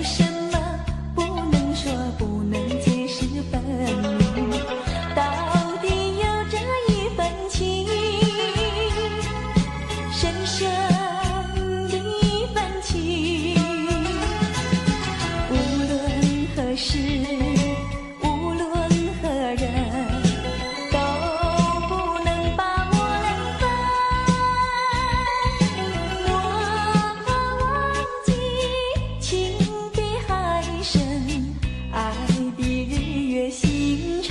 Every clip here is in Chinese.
什么不能说，不能解释分明？到底有这一份情，深深的一份情。无论何时，无论何人，都不能把我们分。我怕忘记情比海深，爱比日月星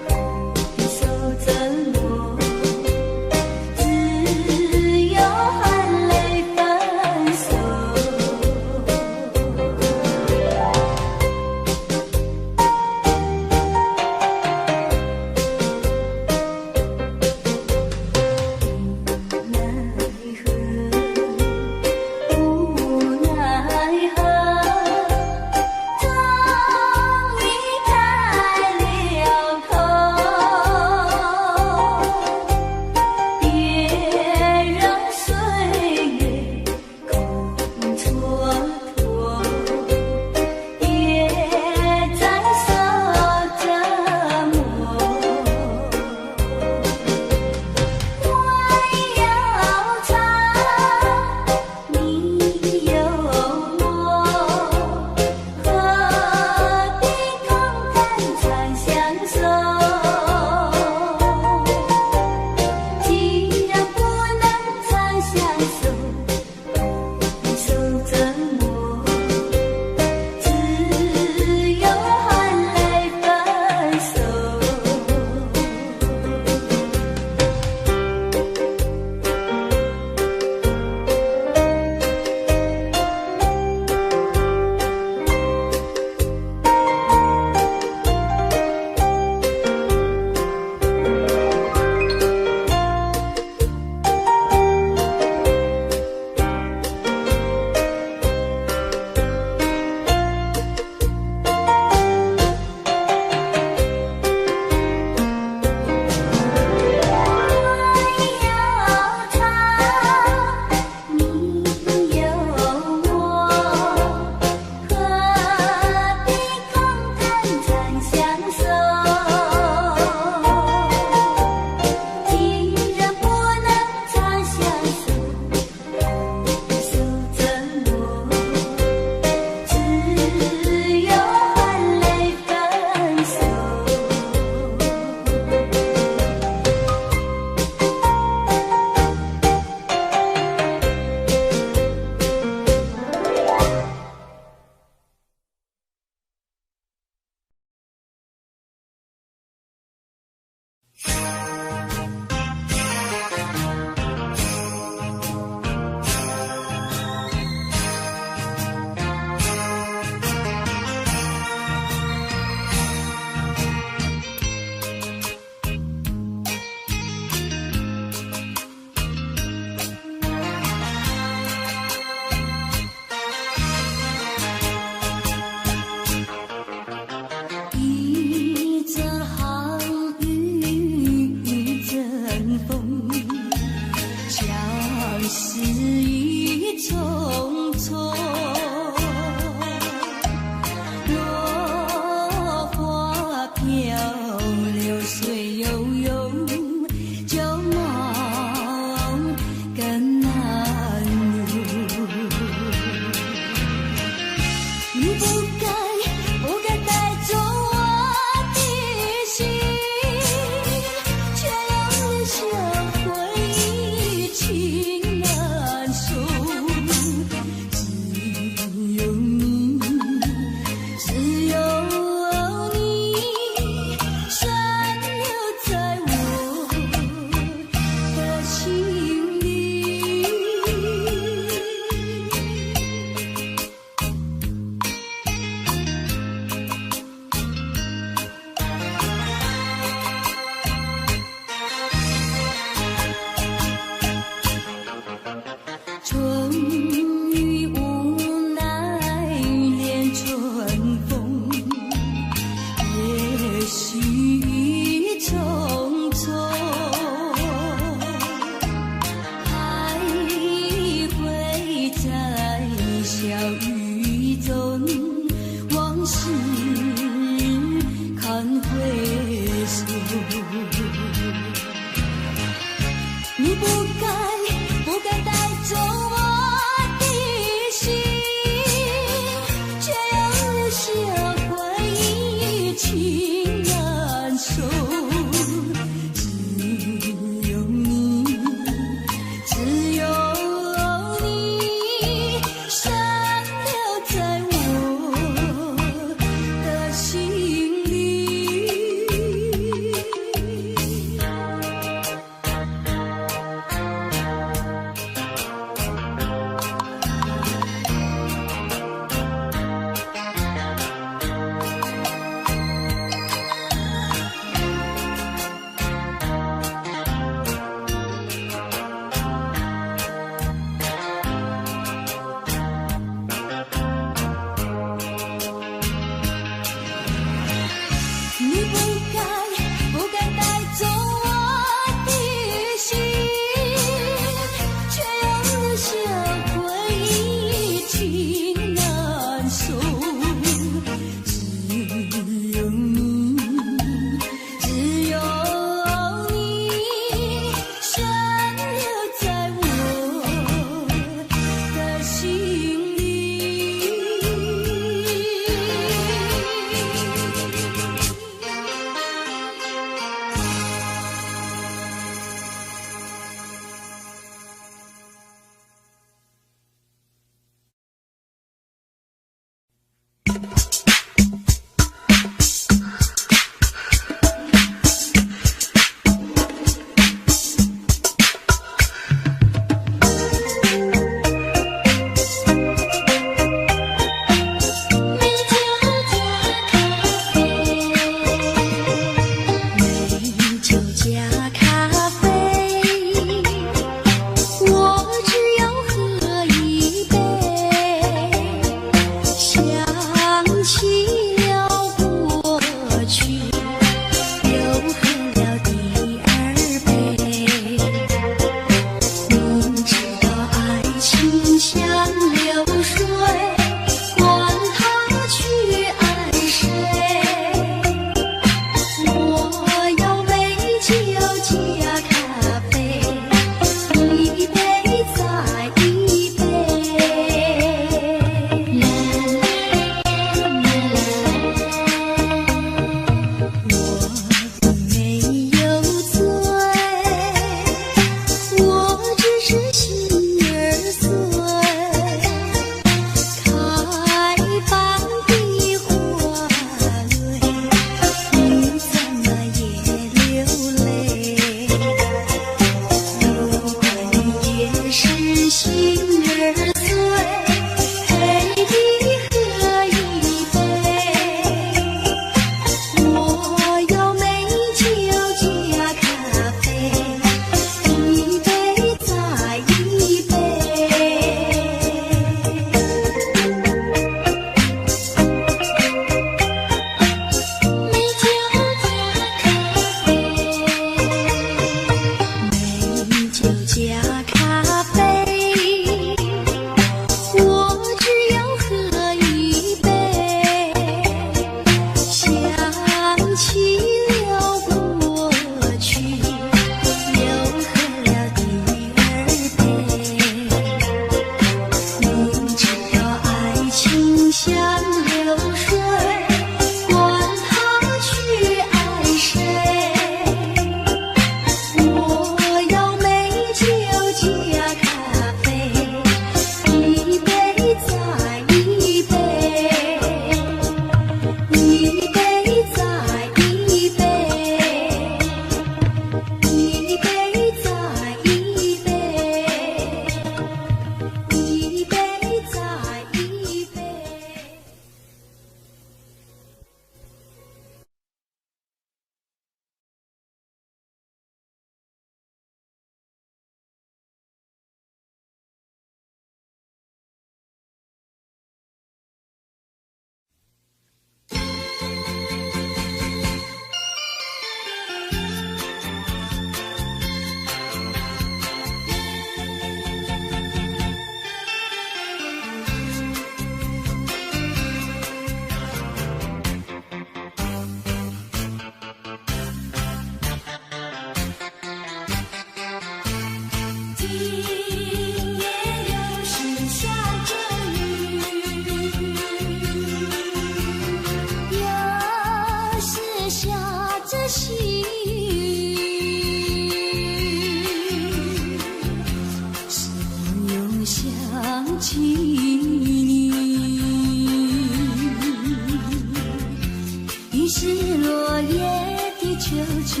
秋去，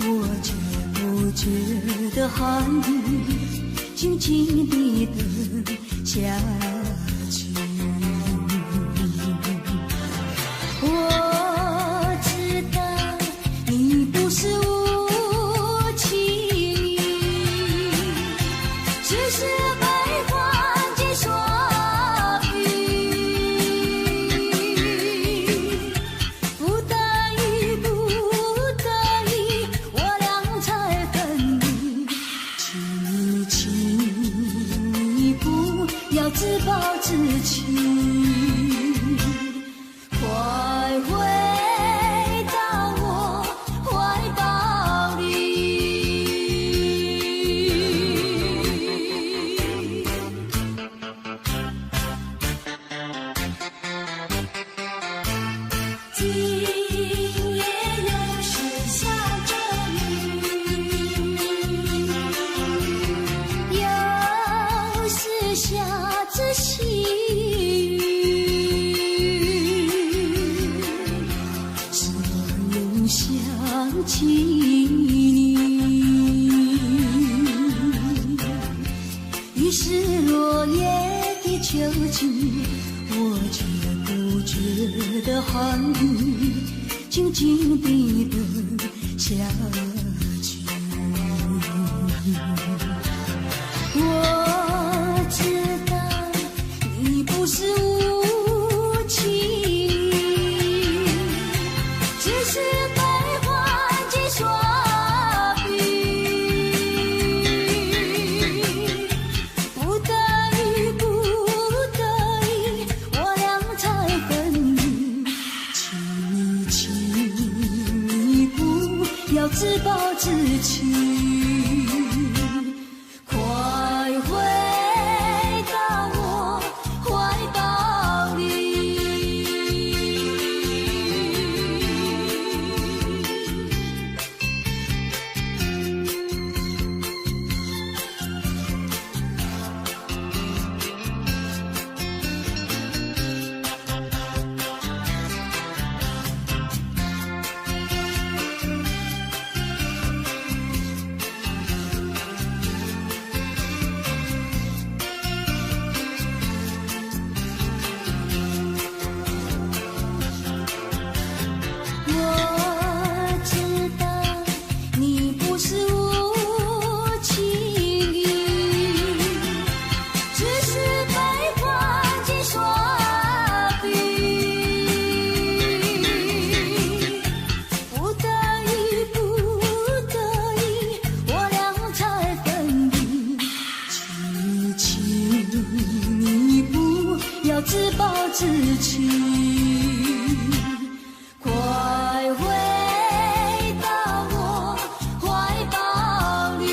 我却不觉得寒意，静静地等下去。我知道你不是无情，只是被环境所逼。不得已，不得已，我俩才分离。请你，请你不要自暴自弃。快回到我怀抱里。今夜又是下着雨，又是下着细雨。想起你，于是落叶的秋季，我却不觉得寒意，静静地等下去。我知道你不是无情，只是被环境所逼。不得已，不得已，我俩才分离。请你，请你不要自暴自弃。快回到我怀抱里。我知道你不是无情，只是被环境所逼。不得已，不得已，我俩才分离。请你，请你不要自暴自弃。快回到我怀抱里。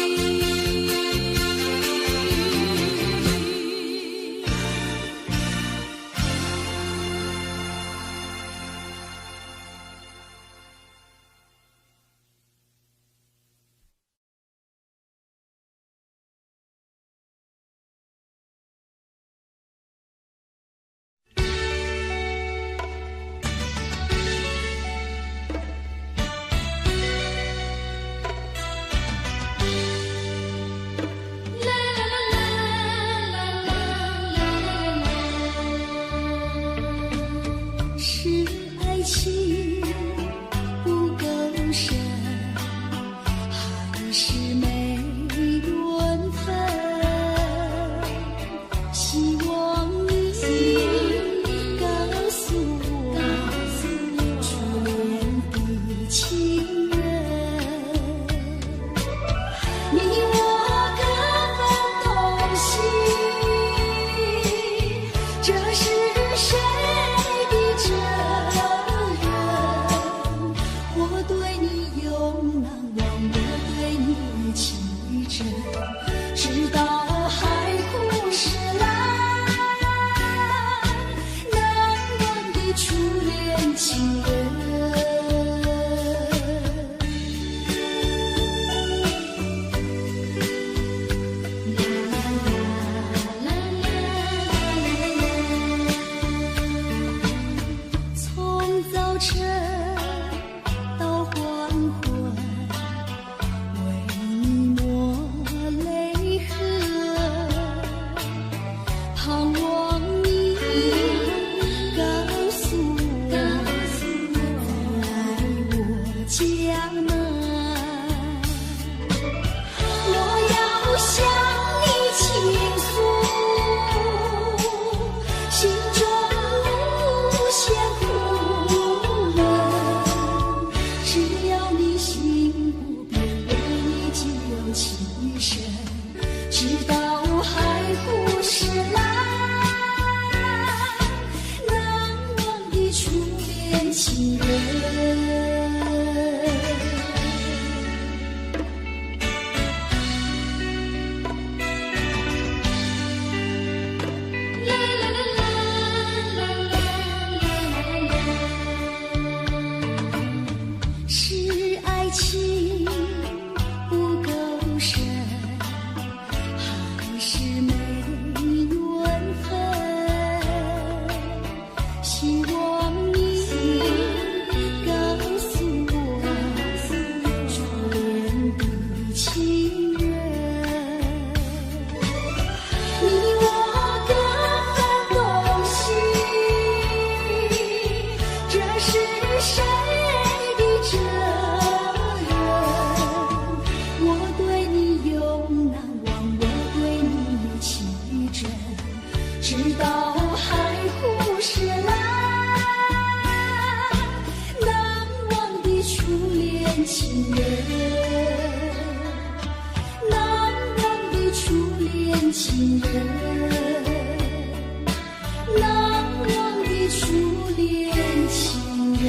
是爱情不够深，还是没缘分？希望你告诉我，初恋的情人，你我各分东西，这是谁的责任？我对你永难忘，我对你情真，直到海枯石烂，难忘的初恋情人。从早晨到黄初恋情人，难忘的初恋情人，难忘的初恋情人。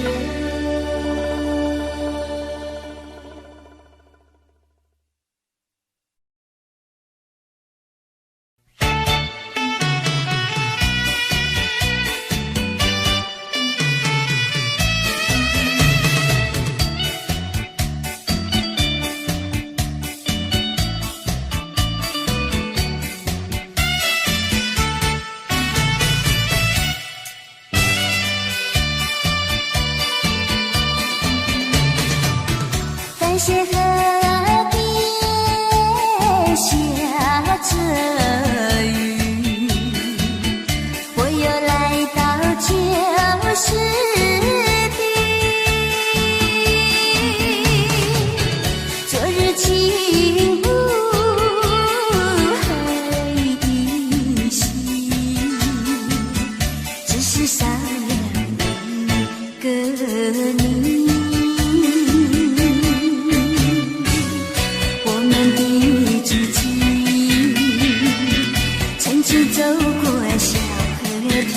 淡水河边下着雨，我又来到旧时地。昨日情无还依稀，只是少了一个你。走过小河堤，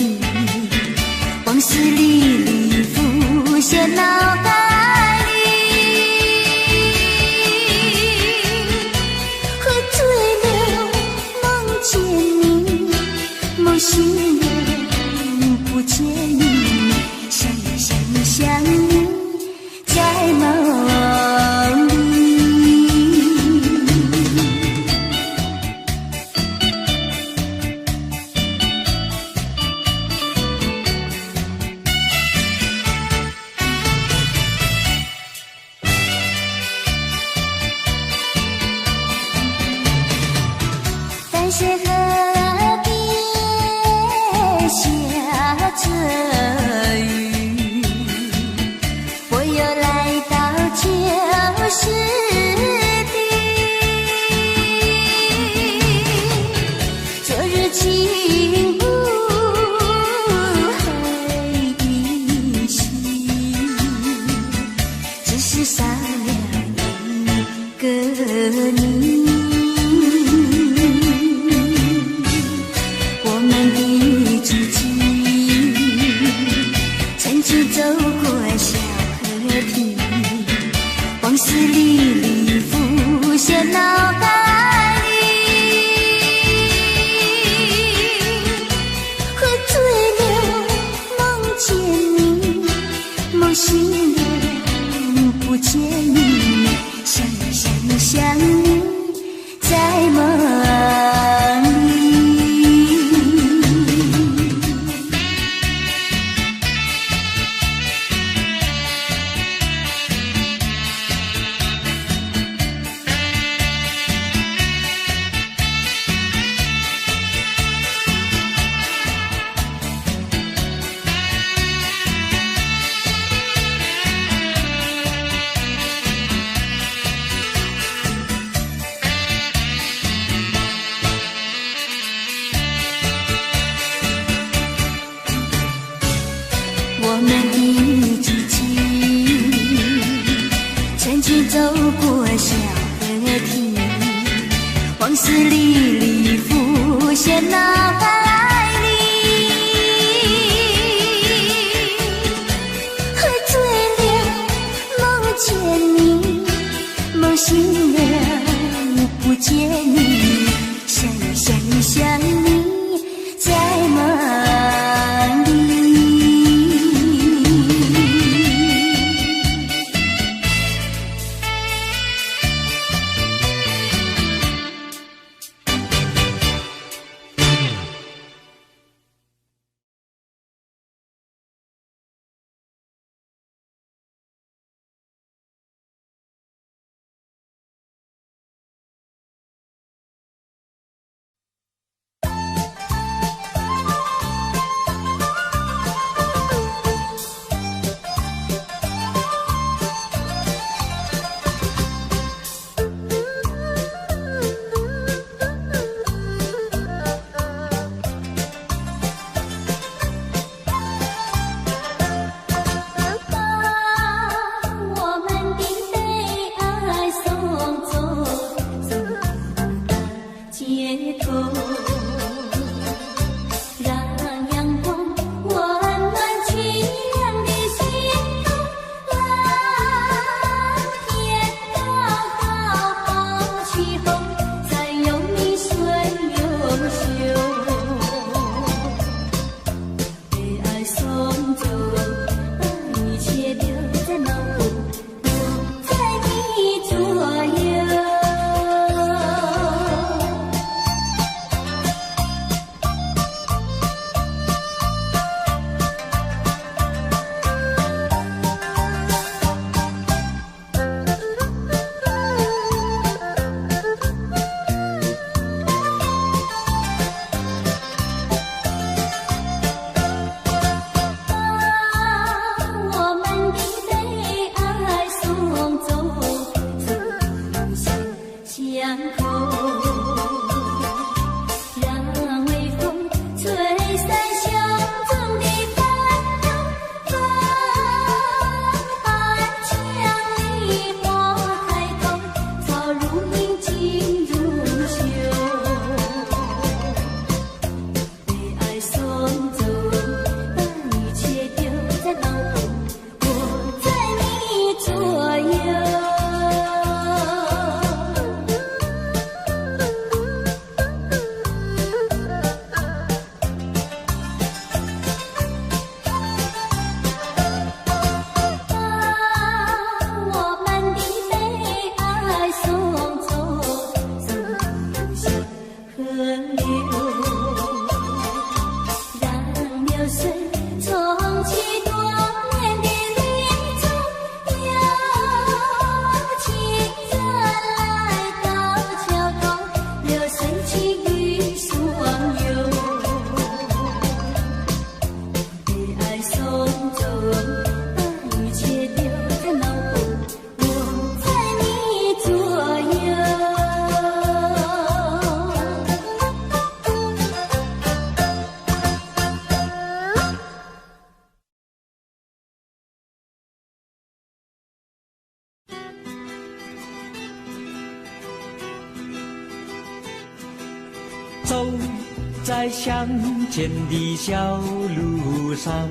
往事历历浮现脑海里。喝醉了梦见你，梦醒了不见你，想你想你想你在梦里。淡水河边下着雨，我又来到旧时地。昨日情无还依稀，只是少了一个你。走过小河堤，往事历历浮现脑海里。喝醉了梦见你，梦醒了不见你，想你想你想你在梦里。我们的激情，曾经走过小河堤，往事历历浮现脑海里。喝醉了梦见你，梦醒了不见你，想你想你想你在梦里。走在乡间的小路上，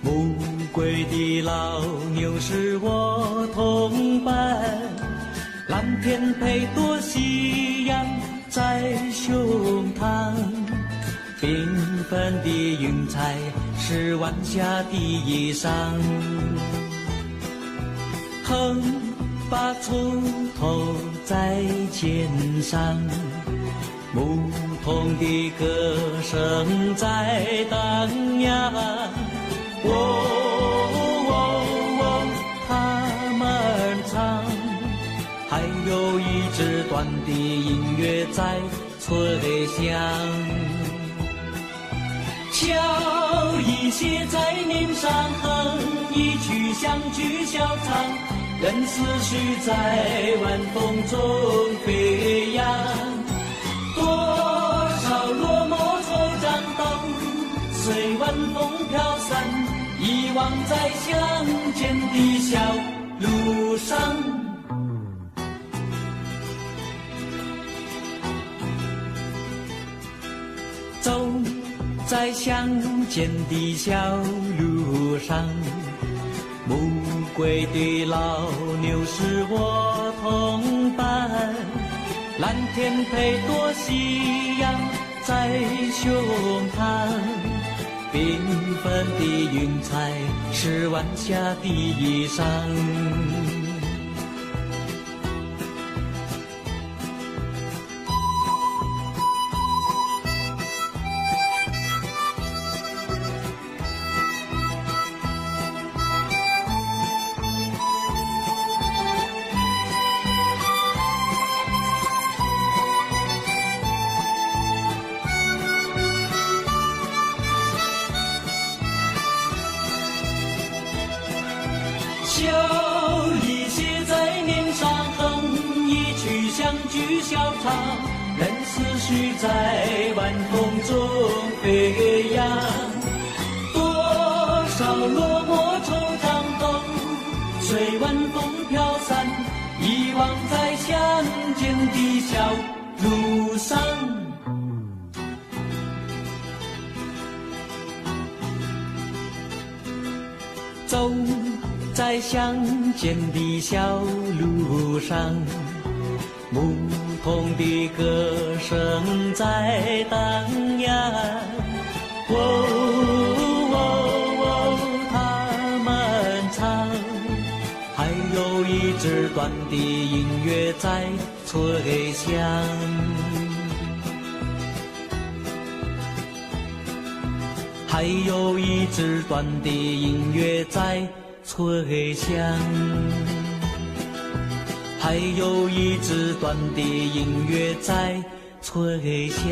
暮归的老牛是我同伴，蓝天配朵夕阳在胸膛，缤纷的云彩是晚霞的衣裳，横把锄头在肩上，牧童的歌声在荡漾，他们唱，还有一支短的音乐在吹响，巧一些在脸上哼一曲乡居小唱，任思绪在晚风中飞扬，多少落寞惆怅都随晚风飘散，遗忘在乡间的小路上。走在乡间的小路上，暮归的老牛是我同伴，蓝天配朵夕阳在胸膛，缤纷的云彩是晚霞的衣裳，笑意写在脸上，哼一曲乡居小唱，任思绪在晚风中飞扬，多少落寞惆怅都随晚风飘散，遗忘在乡间的小路上。走在乡间的小路上，牧童的歌声在荡漾，他们唱，还有一支短的音乐在吹响，还有一支短的音乐在吹响，还有一支短的音乐在吹响。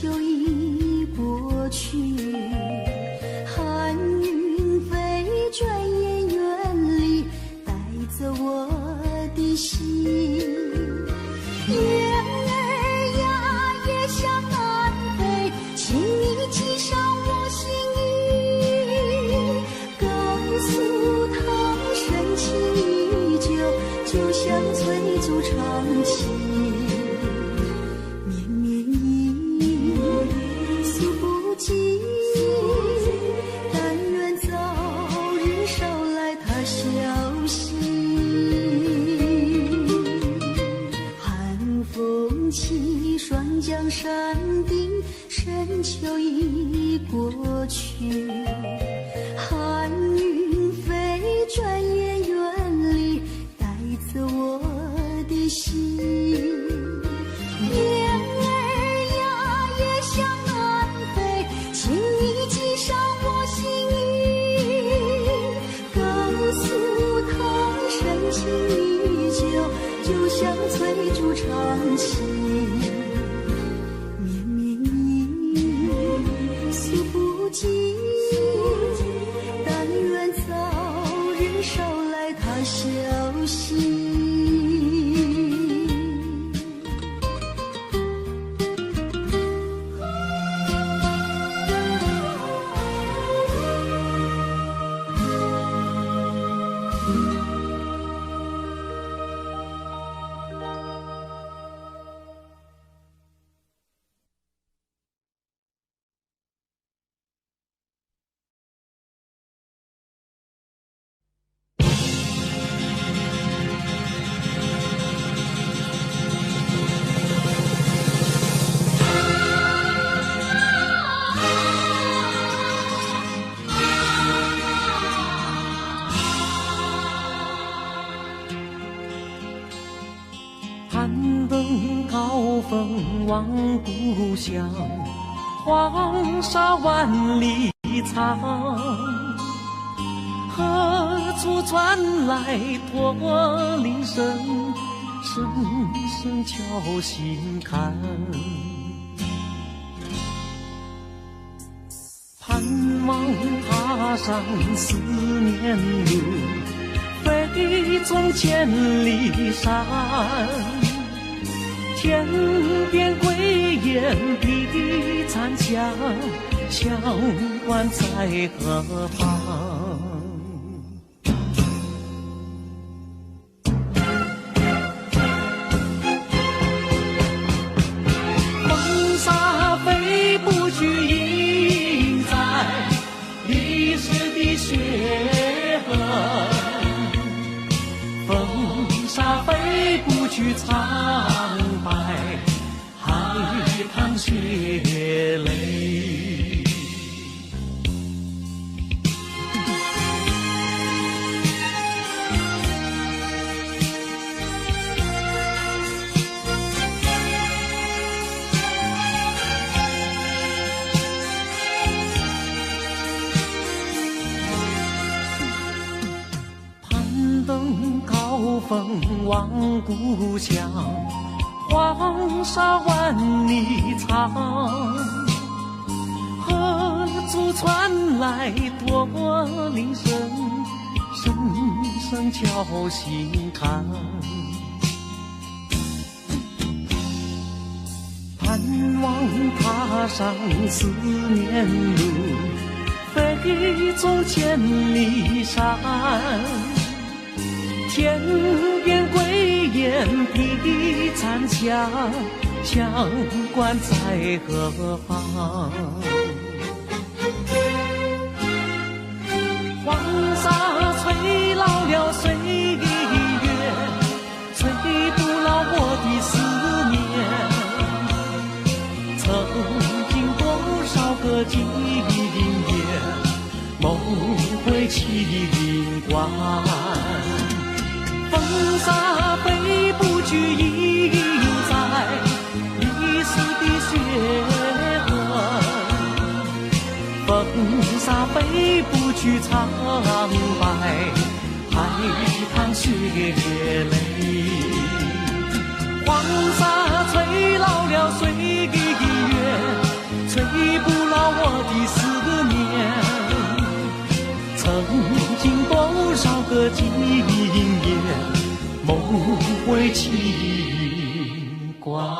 秋已过去，寒云飞，转眼远离，带走我的心。雁儿呀，也向南飞，请你系上我心衣，告诉他深情依旧，就像催促长情。绵绵意，诉不尽，但愿早日捎来他消息。寒风起，霜降山顶，深秋已过去，寒云飞，转眼远离，带走我的心。雁儿呀，也向南飞，请你系上我心衣，告诉他深情依旧，就像催促长情。绵绵意，诉不尽，但愿早日捎来他消息。攀登高峰望故乡，黄沙万里长，何处传来驼铃声，声声敲心坎。盼望踏上思念路，飞纵千里山，天边归雁的残响，相关在何方？风沙飞不去，印在历史的血痕。风沙飞不去，苍白海棠血泪。攀登高峰望故乡，黄沙万里长，何处传来驼铃声，声声敲心坎。盼望踏上思念路，飞纵千里山，天边归雁的残响，相关在何方？黄沙吹老了岁月，吹不老我的思念。曾经多少个今夜，梦回起灵光。风沙飞不去，印在历史的血痕。风沙飞不去，苍白海棠血泪。黄沙吹老了岁月，少个今夜梦回情关。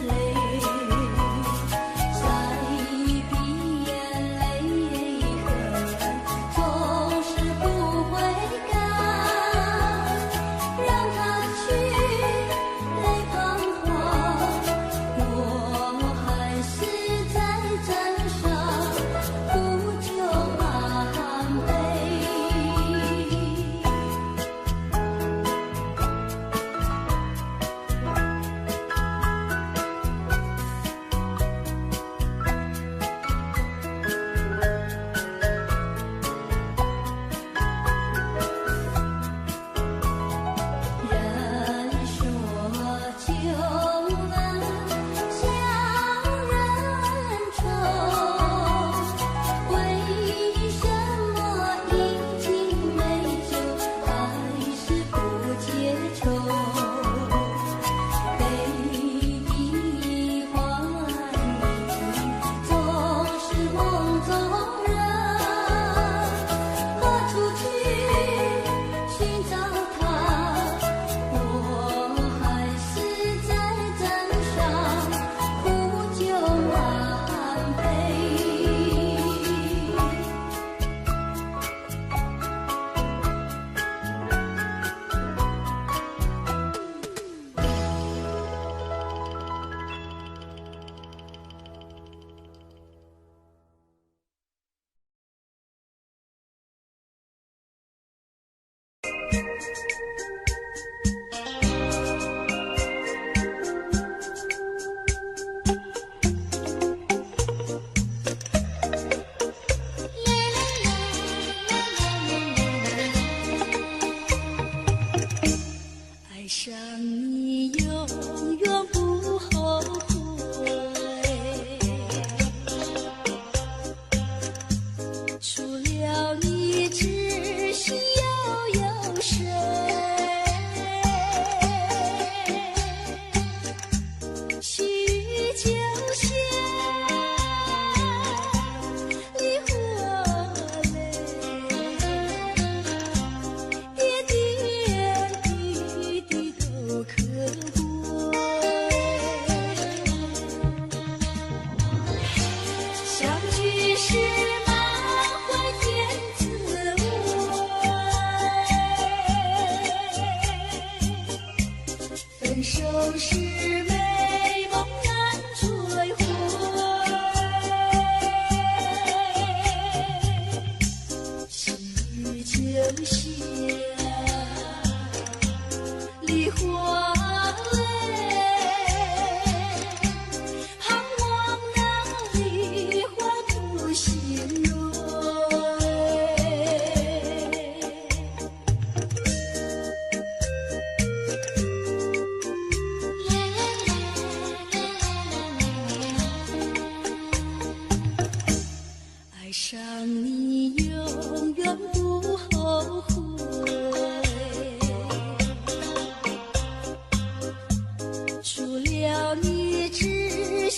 泪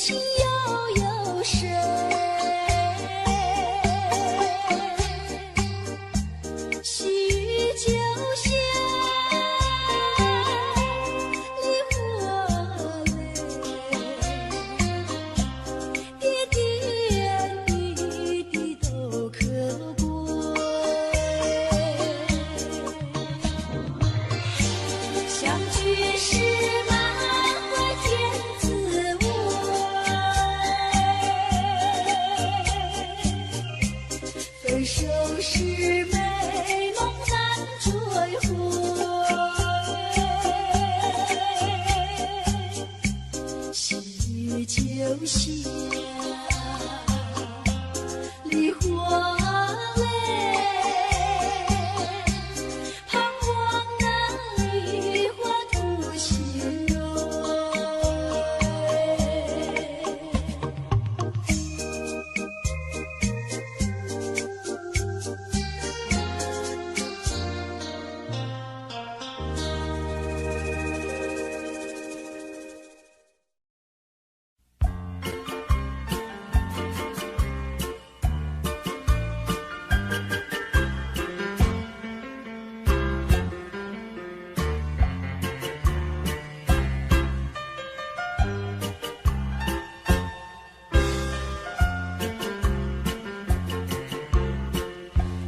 心又有谁？细雨就像梨花泪，点点滴滴都可贵。相聚时满怀甜滋味，分手时美梦难追回。细雨就像梨花泪，盼望那梨花吐心蕊。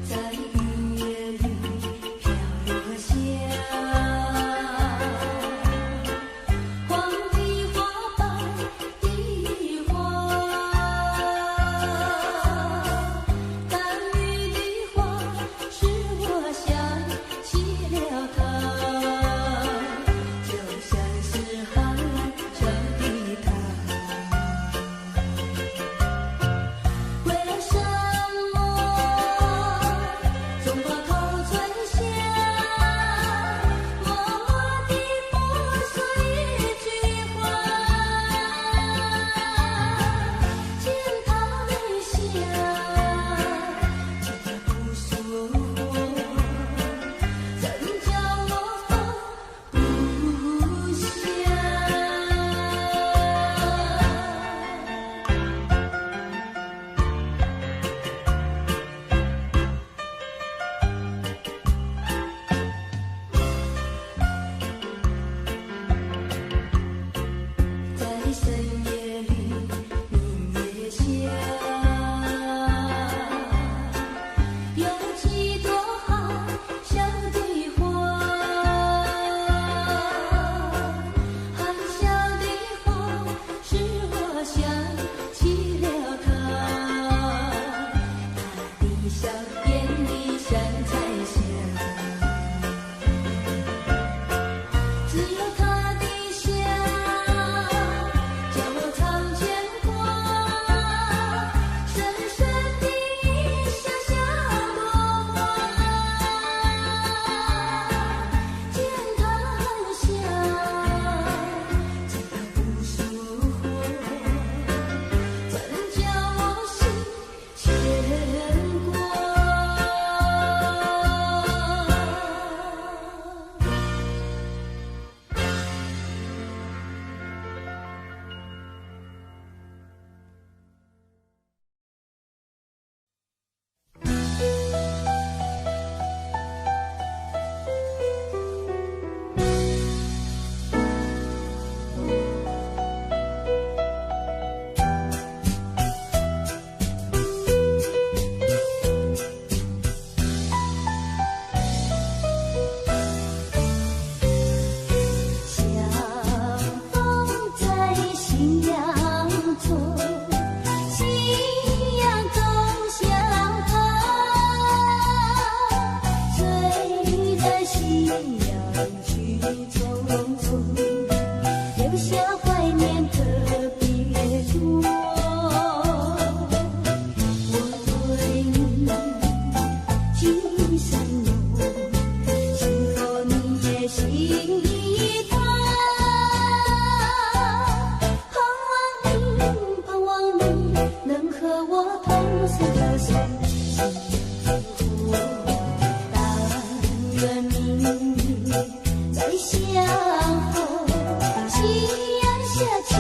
在雨夜里飘落下黄的花，白的花，淡绿的花使我想起了他，就像是海上的他。为了什么总把头垂下，默默地不说一句话，见他微笑，却不说话，怎叫我放不下？在深夜里，明月下，有几朵含笑的花，含笑的花使我想起了他，他的笑眼里像彩霞，只有他的笑叫我常牵挂，深深地下下朵花，见他笑，见他不说话，怎叫我心牵挂？相逢在夕阳中，夕阳中相看，醉在夕阳剧匆匆，留下怀念的别处。我对你情深浓，是否你也心一叹？盼望你能和我同宿这生幸福。但愿明日再相逢，夕阳下去。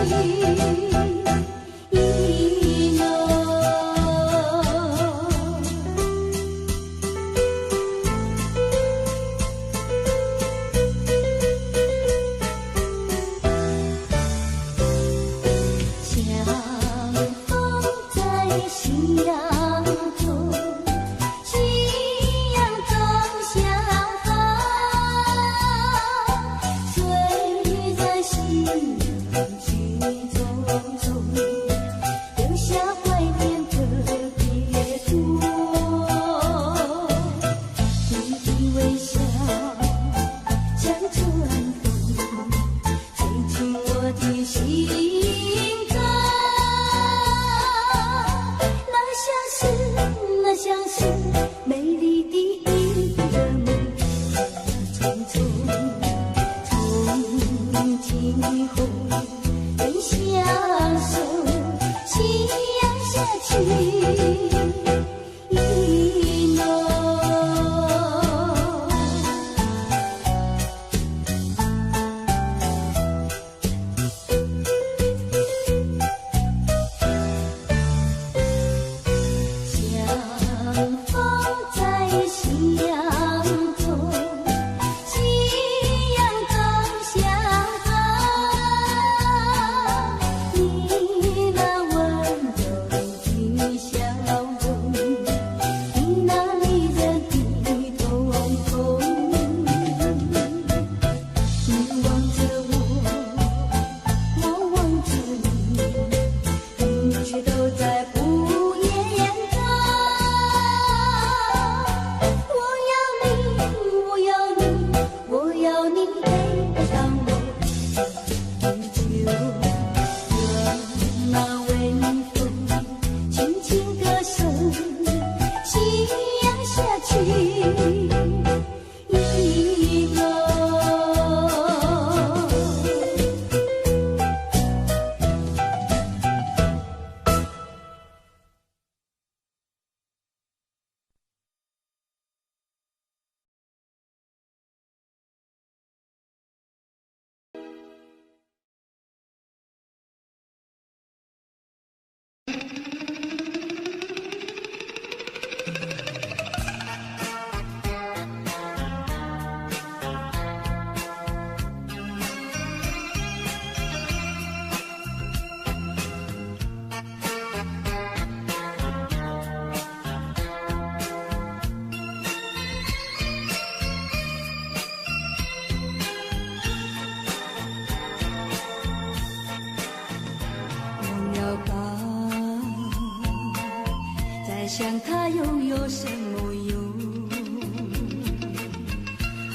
想它又有什么用？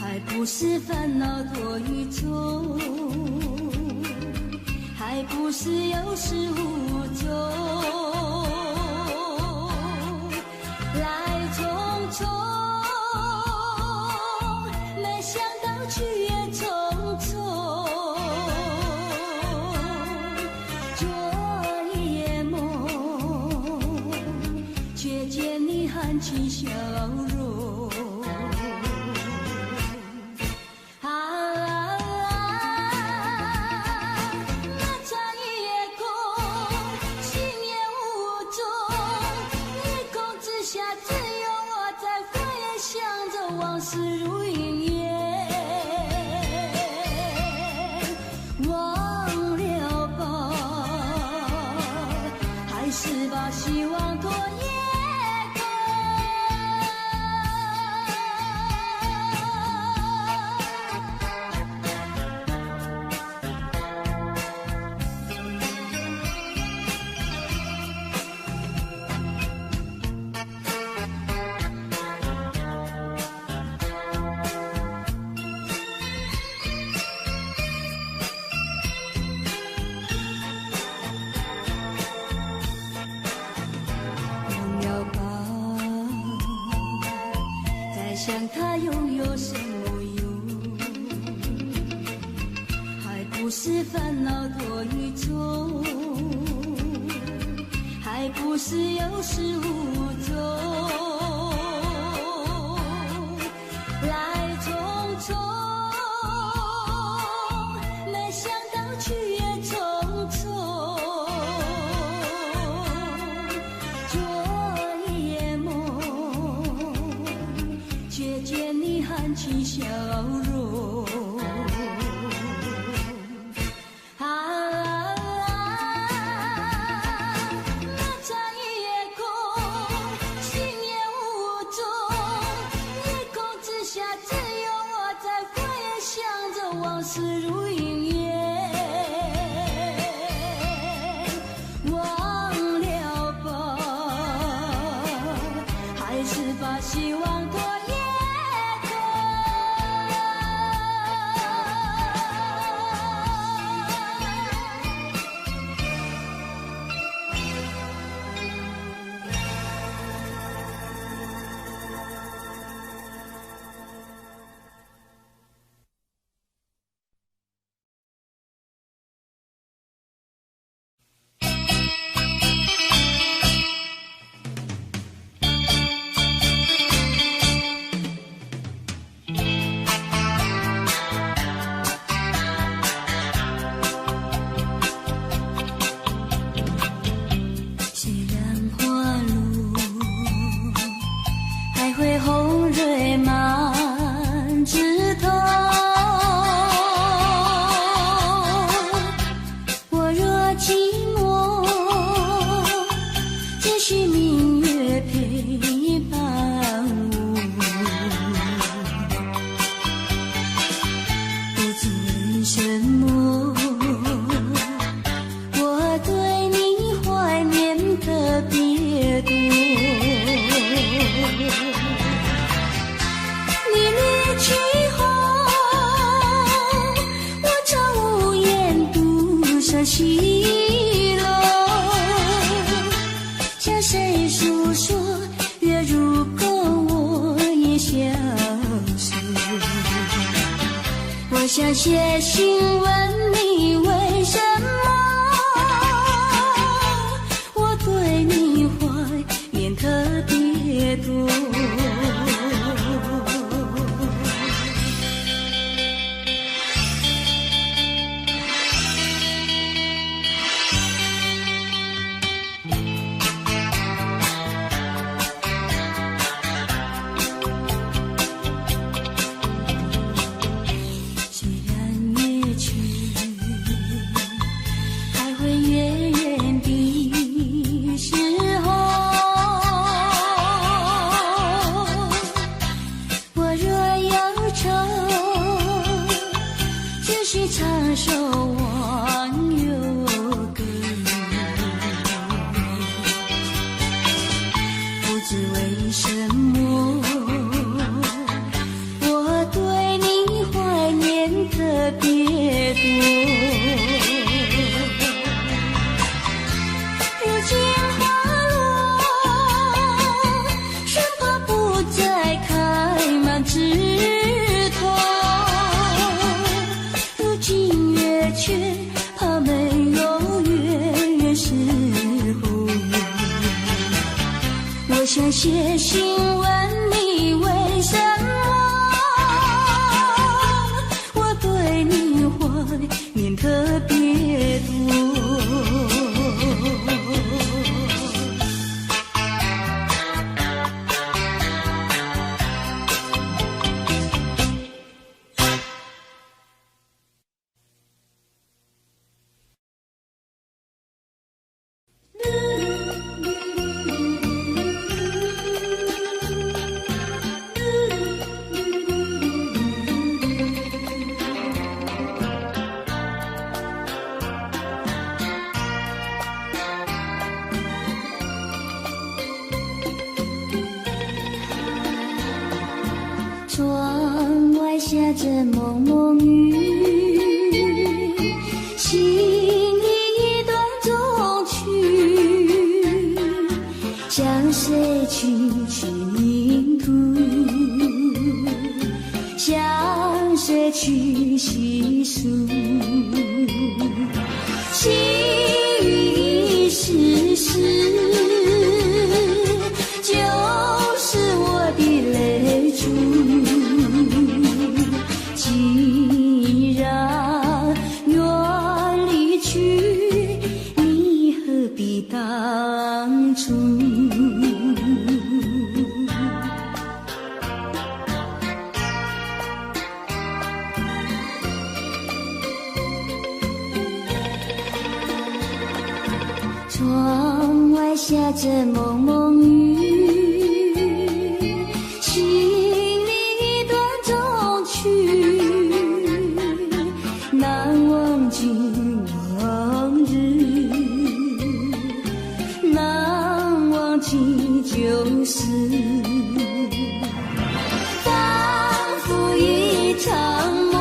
还不是烦恼多与重，还不是有始无终，来匆匆，没想到去也匆匆。含起笑容，那场夜空，心也无踪，夜空之下只有我在回想着往事如云烟，忘了吧，还是把希望拖延。想它又有什么用？还不是烦恼多与重，还不是有始无终，来匆匆，没想到去也匆匆。却见你含起笑容，那场夜空，心也无踪，夜空之下只有我在回想着往事如云烟，忘了吧，还是把希望拖延。低落。向谁诉说？月如钩，我也消失。我想写信问你，为什么我对你怀念特别多？唱首忘忧歌，不知为什么我对你怀念特别多。如今花落，生怕不再开满枝头。却怕没有月时候，我想写信问你，为什么我对你怀念特别多。窗外下着蒙蒙雨，心里一段衷曲，向谁去倾吐，向谁去细数，细雨丝丝，就是我的泪珠。既然愿离去，你何必当初？窗外下着蒙蒙雨，心里一段衷曲，难忘记往日，难忘记旧事，仿佛一场梦，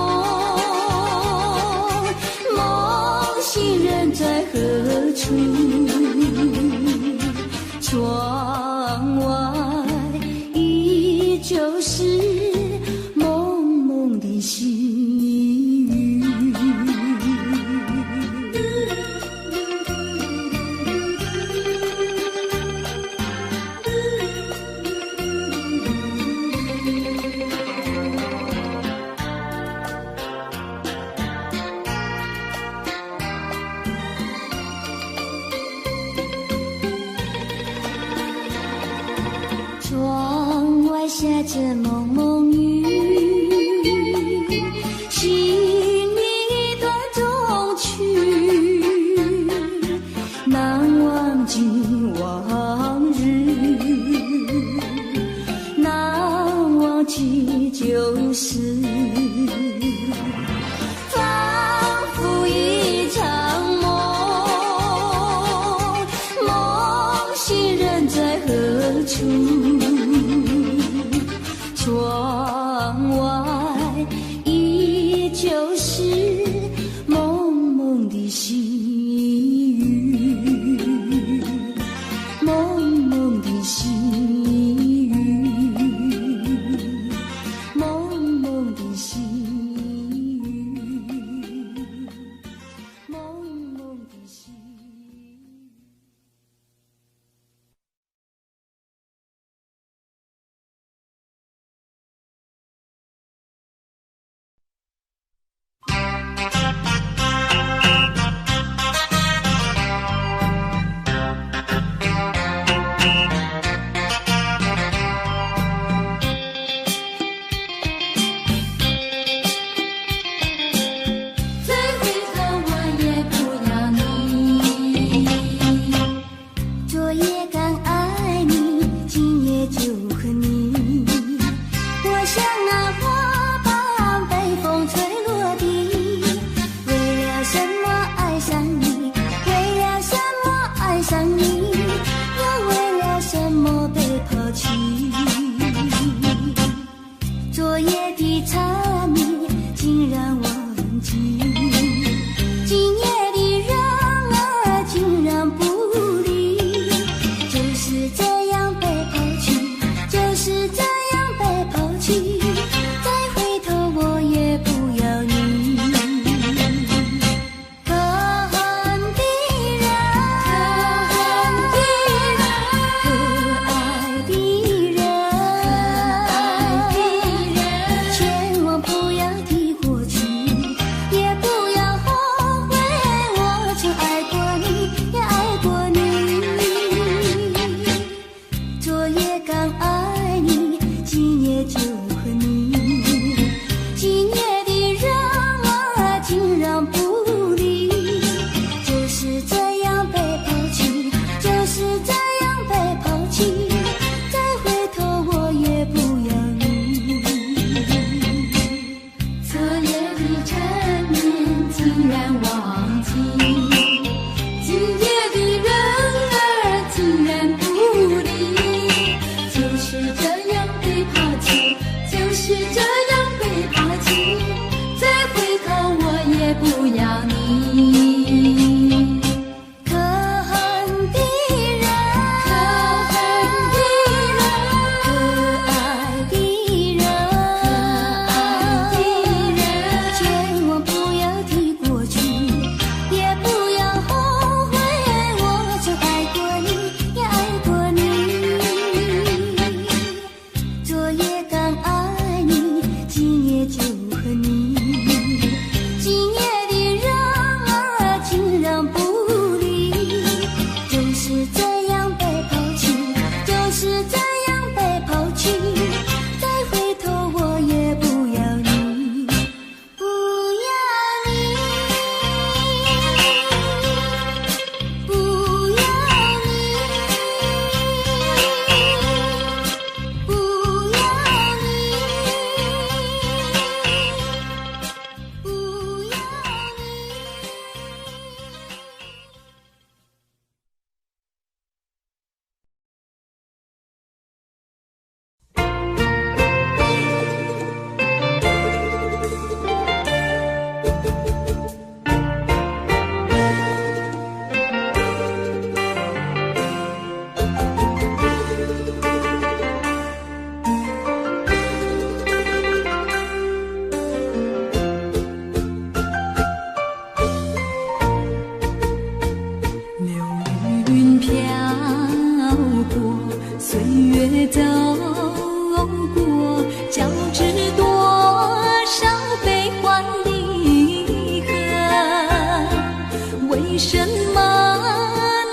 梦醒人在何处？窗外依旧是蒙蒙的细雨。窗外下着蒙蒙雨，心里一段衷曲，难忘记往日，难忘记旧事，仿佛一场梦，梦醒人在何处？窗外依旧是蒙蒙的细雨。飘过，岁月走过，交织多少悲欢离合？为什么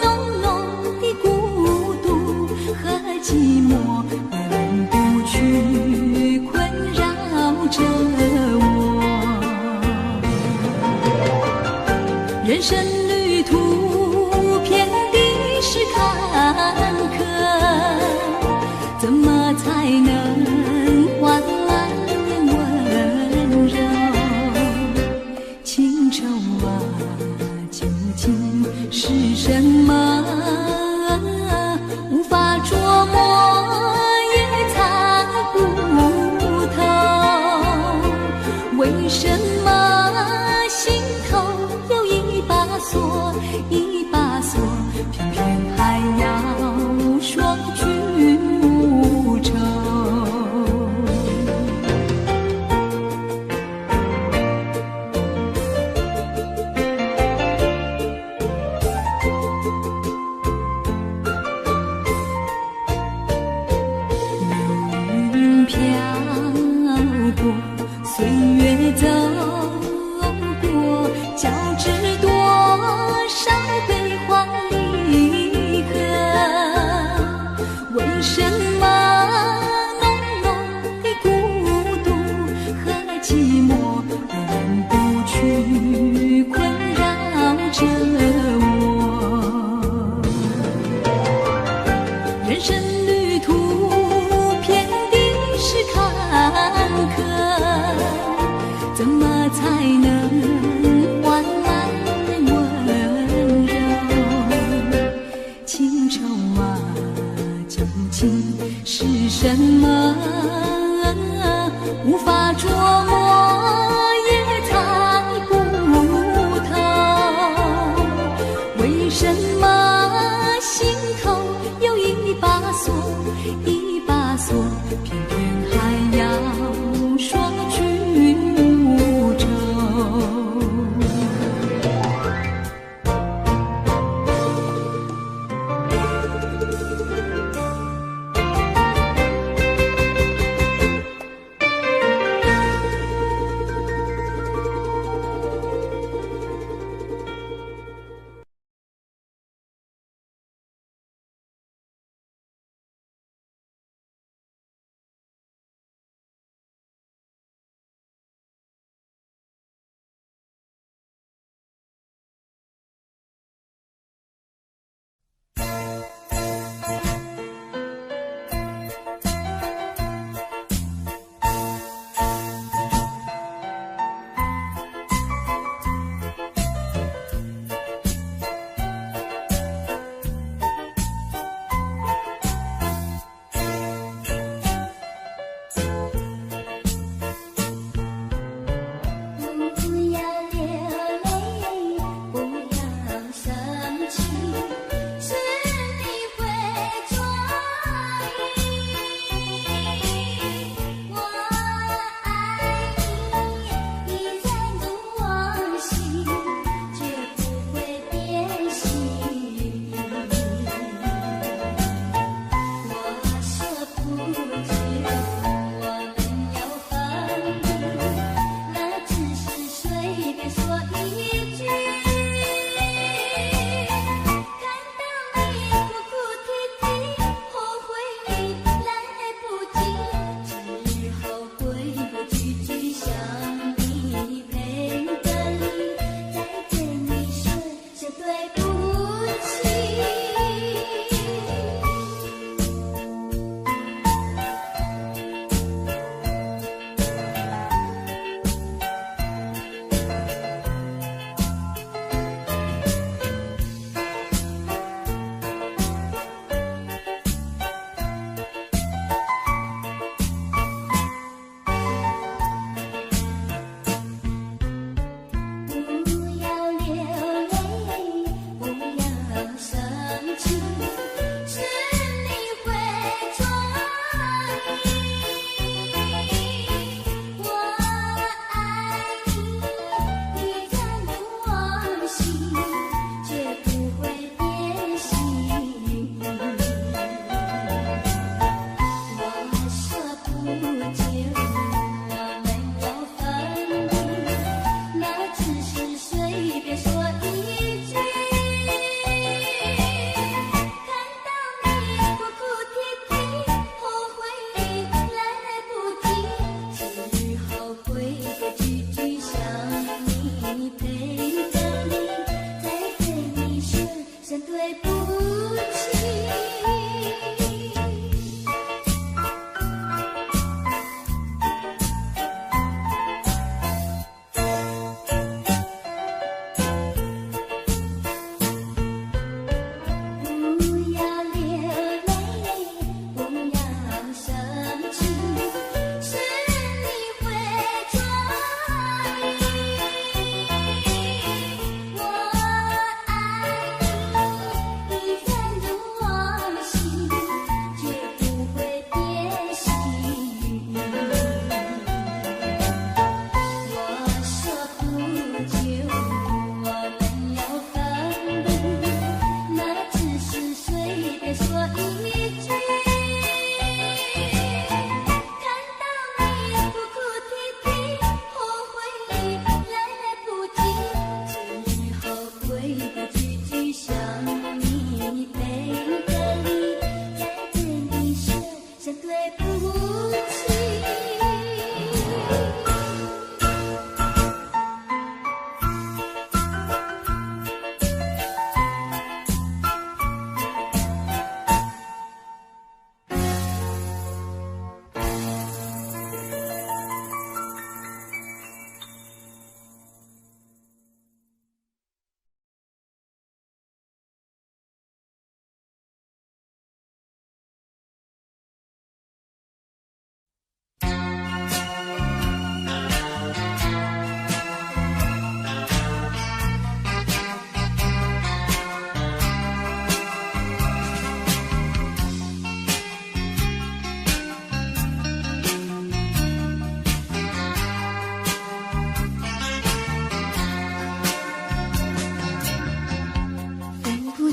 浓浓的孤独和寂寞永不去困扰着我？人生旅途遍地是坎坷，怎么才能换来温柔？情愁啊，究竟是什么？无法捉摸，也猜不透。为什么心头有一把锁，一把锁，偏偏还要说句无愁？云飘过，岁月走过，交织多少悲欢离合？为什么浓浓的孤独和寂寞永不去困扰着我？人生旅途遍地是坎坷，怎么才能换来温柔？情愁啊，究竟是什么？无法捉摸，也猜不透。为什么心头有一把锁，一把锁，偏偏还要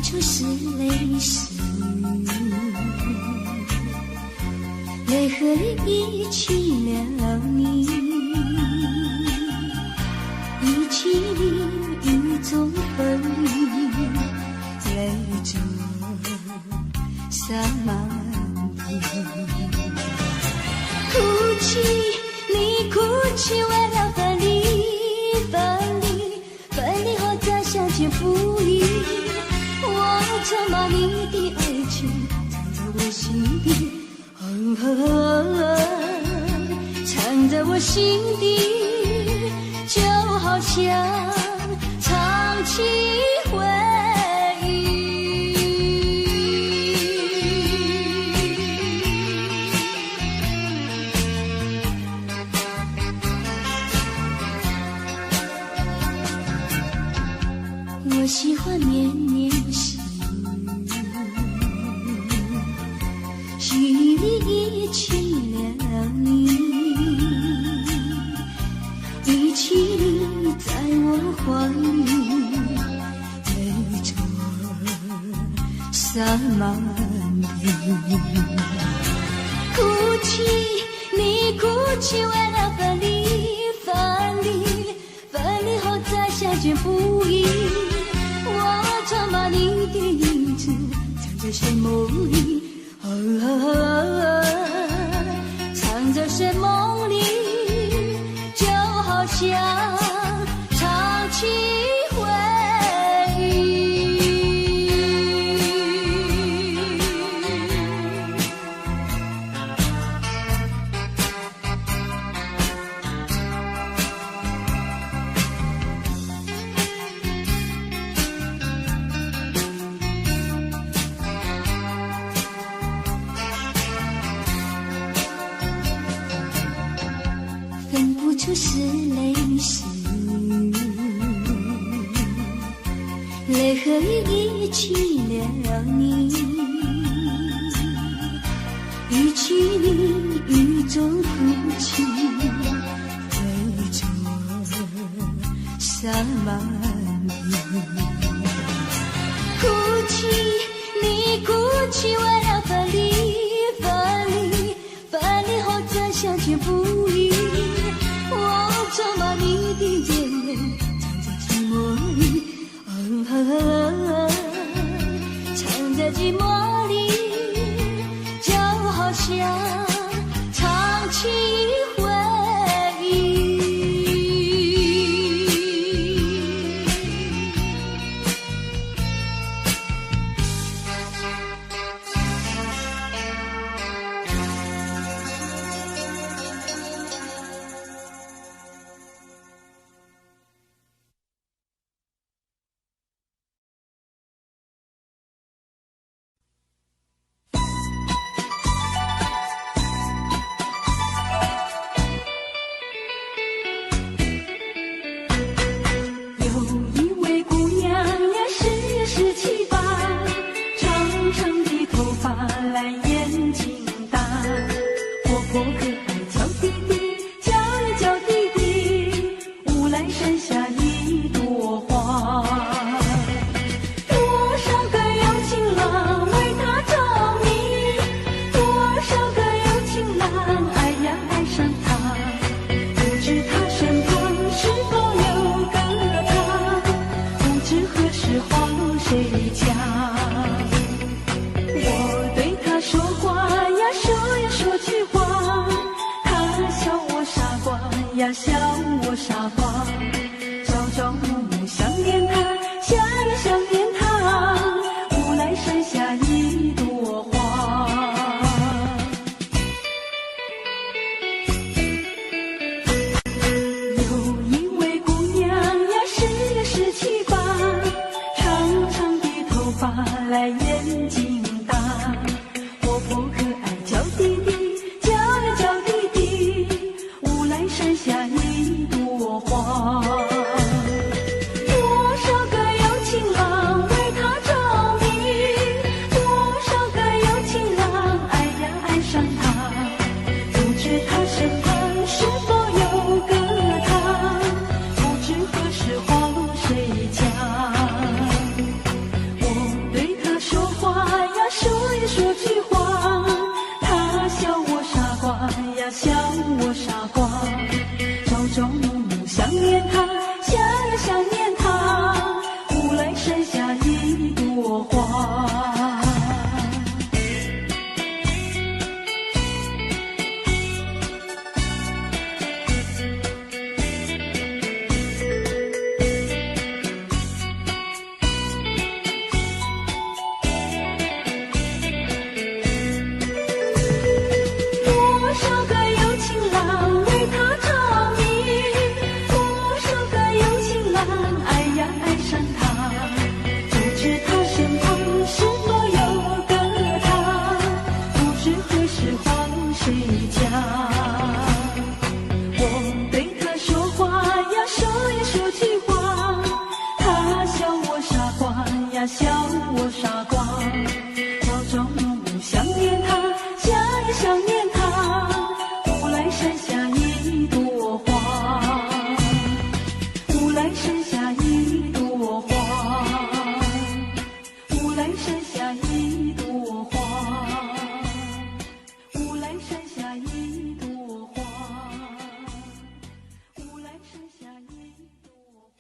出是泪湿，泪和一起了你，一起雨中风雨，泪着洒满地。哭泣，你哭泣，为了分离，分离，分离后再相见不易。我曾把你的爱情藏在我心底，藏在我心底，就好像藏起回忆。我喜欢绵绵细雨，细雨里一起了你，一起你在我怀里，泪着洒满地。哭泣，你哭泣，为了分离，分离，分离后再相见不易。我常把你的影子藏在睡梦里，藏在睡梦里，就好像藏起回忆。分不出是泪是雨，泪和雨一起了你，一起你雨中哭泣，泪着洒满地。哭泣，你哭泣，为了分离，分离，分离后再相见不易。我常把你的眼泪藏在寂寞里，藏在寂寞里，就好像藏起回忆。笑我傻瓜，朝朝暮暮想念他，想也想念他，无来山下一朵花。有一位姑娘呀，十七八，长长的头发来眼睛大，活泼可爱叫弟弟，叫呀叫弟弟，无来山下一朵花。多少个有情郎为她着迷，多少个有情郎爱呀爱上她，不知他身旁是否有个她，不知何时花落谁家。我对笑我傻瓜。朝朝暮暮想念他，想也想念他。乌来山下一朵花，乌来山下一朵花，乌来山下一朵花，乌来山下一朵花，乌来山下一朵花。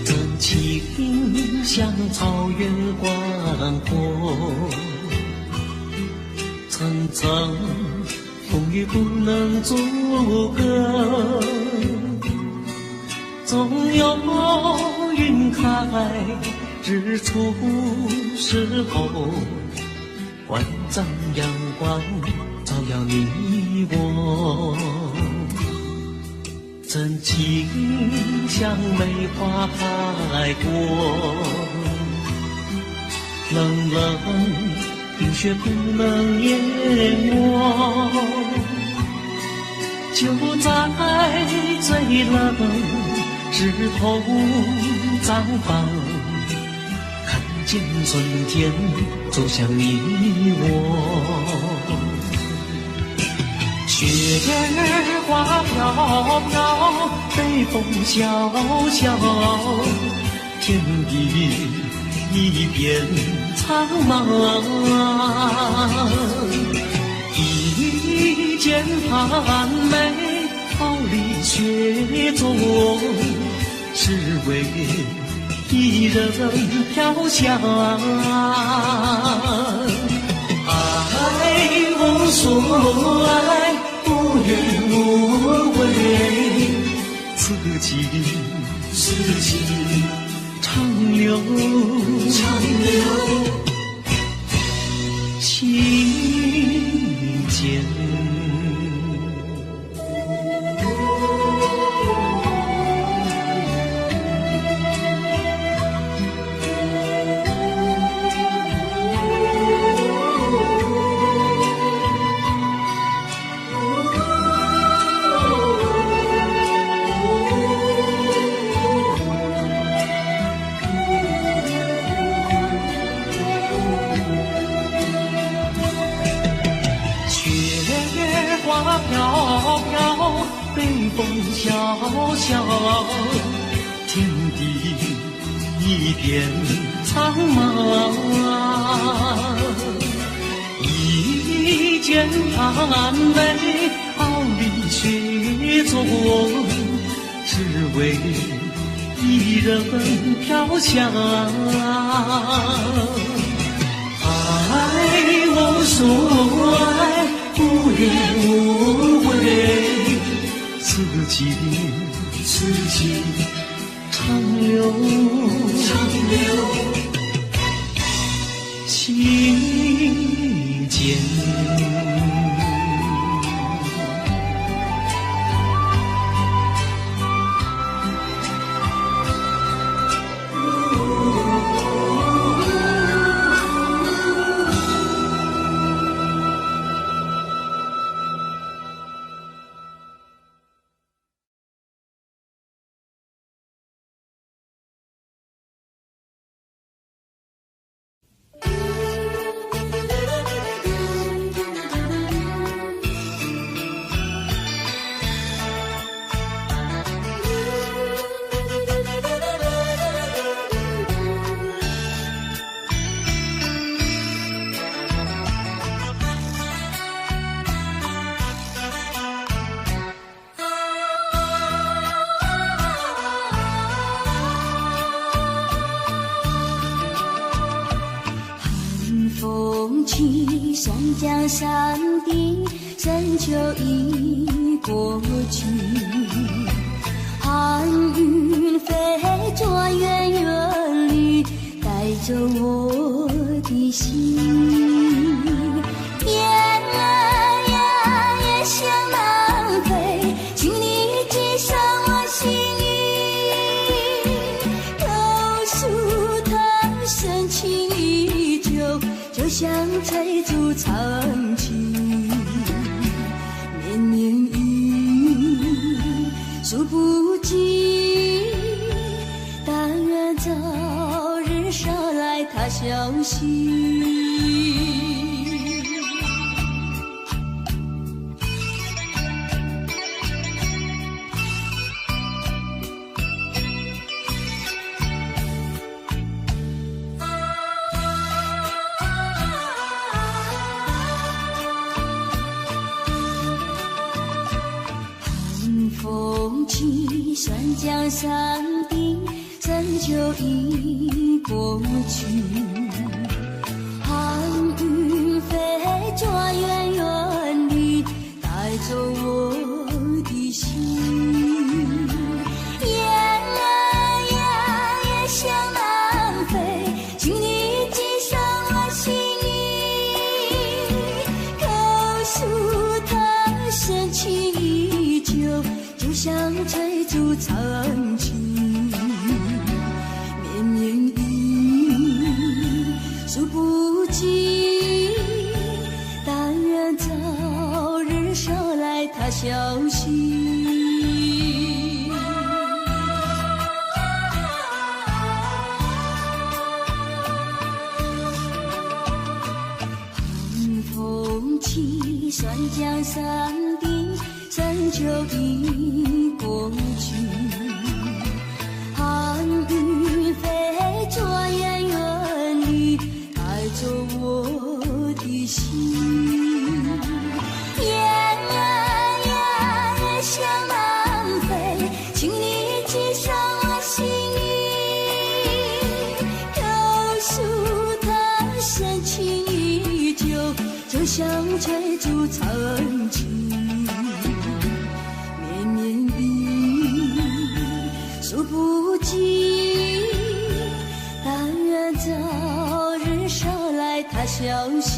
真情像草原广阔，层层风雨不能阻隔，总有云开日出时候，万丈阳光照耀你我。真情像梅花开过，冷冷冰雪不能淹没，就在最冷枝头绽放，看见春天走向你我。雪儿花飘飘，北风萧萧，天地一片苍茫。一剪寒梅，毫厘雪中，只为一人飘香。爱无所爱，无怨无悔，此情长留情间。飘飘，北风萧萧，天地一片苍茫。一剪寒梅，毫厘雪中，只为一人飘香。爱无所爱，无怨无悔，此情长留情间。山江山顶，深秋已过去，寒云飞转远远里，走我的心。燕儿呀，也想南飞，请你寄上我心意。告诉他深情依旧，就像翠竹长青。绵绵雨，数不尽，但愿早日捎来他消息。风起，酸江山地，深秋已过去。寒雨飞转远远地，带走我的心。燕儿呀，也向南飞，请你寄上我心意。告诉他深情依旧，就像翠竹长青。绵绵雨，数不尽，但愿早日捎来他消息。寒风起，酸江山地，深秋已过去。寒雨飞转远远地，带走我的心。燕儿呀，也向南飞，请你寄上我心意。告诉他深情依旧，就像翠竹长青。绵绵雨，数不尽，但愿早日捎来他消息。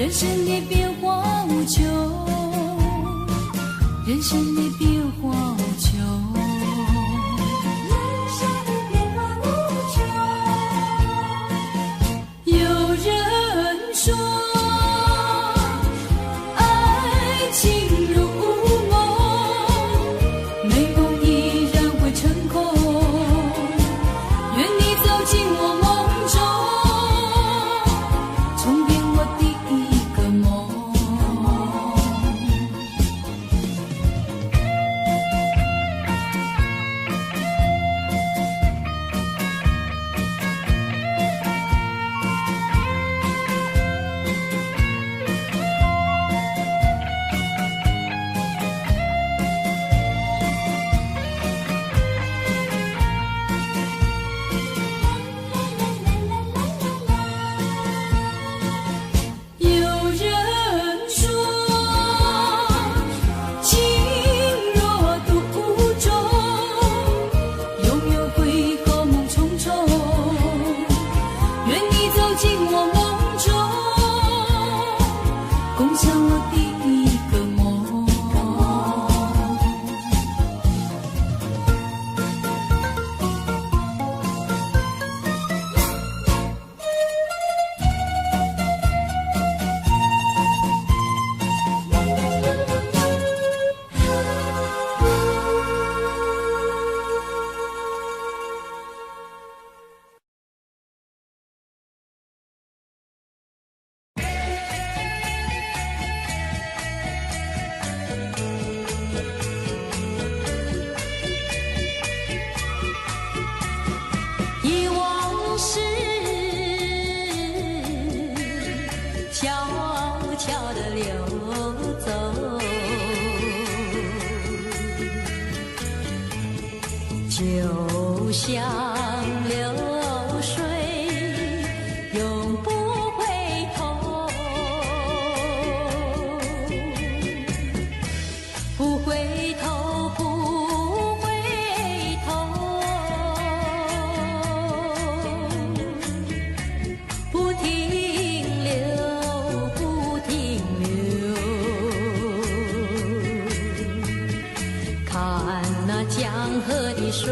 人生的变化无穷，人生的变化无穷，人生的变化无穷。有人说爱情如梦，美梦依然会成空，愿你走进我梦中，重编我第一个梦。就像流水，永不回头，不回头，不回头，不停留，不停留，看那江河的水。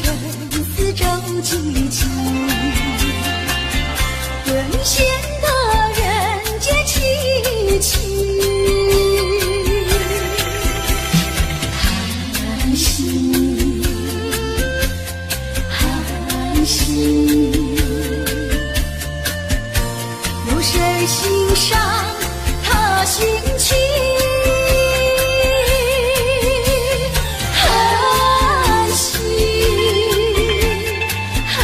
人似舟寄情，更显得人间凄凄。寒心，寒心，有谁欣赏他心情？寒心，寒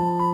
你。